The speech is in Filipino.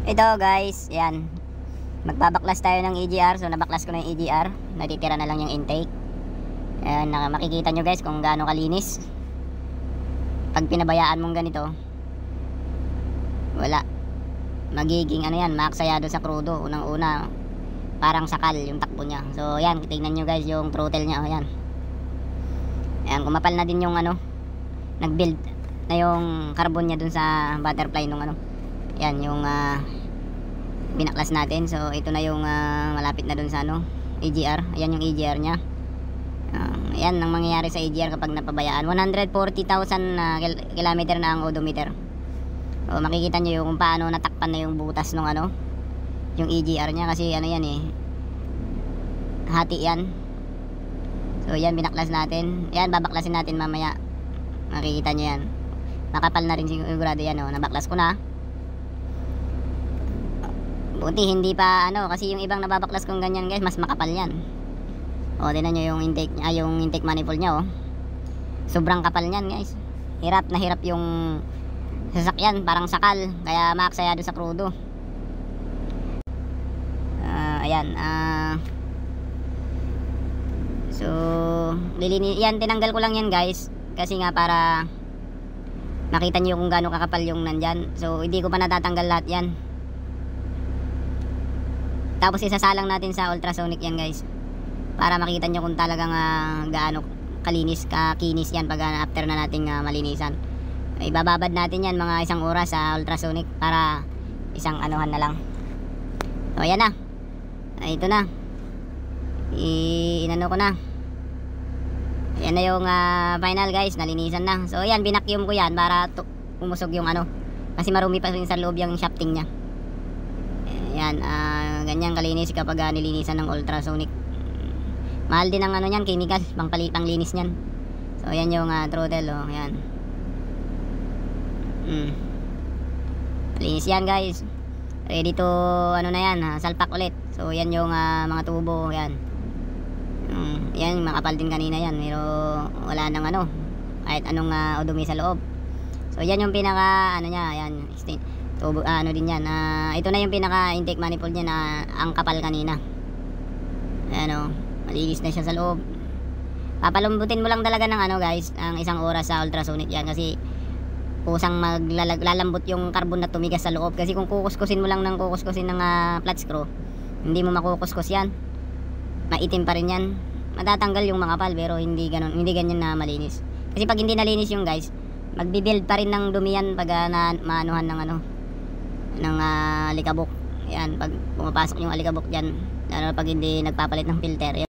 Ito guys, yan. Magbabaklas tayo ng EGR. So nabaklas ko na yung EGR. Natitira na lang yung intake. Ayan, makikita nyo guys kung gaano kalinis. Pag pinabayaan mong ganito, wala. Magiging ano yan, maaksayado sa krudo. Unang una, parang sakal yung takbo niya. So yan, tingnan nyo guys yung throttle niya. Ayan. Ayan, kumapal na din yung ano, nag-build na yung carbon niya dun sa butterfly nung ano. Yan yung binaklas natin. So ito na yung malapit na dun sa ano, EGR. Ayan yung EGR nya. Ayan ang mangyayari sa EGR kapag napabayaan. 140,000 kilometer na ang odometer. So makikita nyo yung kung paano natakpan na yung butas nung ano, yung EGR nya. Kasi ano yan hati yan. So yan binaklas natin. Yan babaklasin natin mamaya. Makikita nyo yan. Nakapal na rin sigurado yan. Nabaklas ko na. Buti hindi pa ano, kasi yung ibang nababaklas kong ganyan guys, mas makapal yan. Tingnan nyo yung intake niya, yung intake manifold niya sobrang kapal niyan guys. Hirap na hirap yung sasakyan, parang sakal, kaya maaksayado sa krudo. Ayan. So lilinis yan, tinanggal ko lang yan guys, kasi nga para makita nyo kung gaano kakapal yung nandyan. So hindi ko pa natatanggal lahat yan. Tapos isasalang natin sa ultrasonic yan guys, para makita nyo kung talagang gaano kakinis yan pag after na nating malinisan. Ibababad natin yan mga 1 oras sa ultrasonic para isang anuhan na lang. So ayan na. Ito na. Inano ko na. Yan na yung final guys, nalinisan na. So ayan, binakyum ko yan para umusog yung ano, kasi marumi pa rin sa loob yung shafting nya. Ayan, ganyan kalinis kapag nilinisan ng ultrasonic. Mahal din ang ano niyan, chemical, panglinis niyan. So ayan yung throttle, ayan. Malinis yan guys. Ready to ano na yan, salpak ulit. So yan yung mga tubo, yan. Yan, makapal din kanina yan, pero wala nang ano, kahit anong udumi sa loob. So yan yung pinaka ano niya, yan, tubo, ano din yan. Ito na yung pinaka intake manifold niya na ang kapal kanina. Ayan malinis na siya sa loob. Papalambutin mo lang talaga ng ano guys, ang 1 oras sa ultrasonic yan, kasi kusang maglalambot yung carbon na tumigas sa loob. Kasi kung kukuskusin mo lang ng kukuskusin ng flat screw, hindi mo makukuskus yan, maitim pa rin yan. Matatanggal yung mga kapal, pero hindi ganyan na malinis. Kasi pag hindi nalinis yung guys, magbibuild pa rin ng dumi yan pag maanuhan ng ano, ng alikabok. Yan, pag pumapasok yung alikabok dyan, lalo pag hindi nagpapalit ng filter.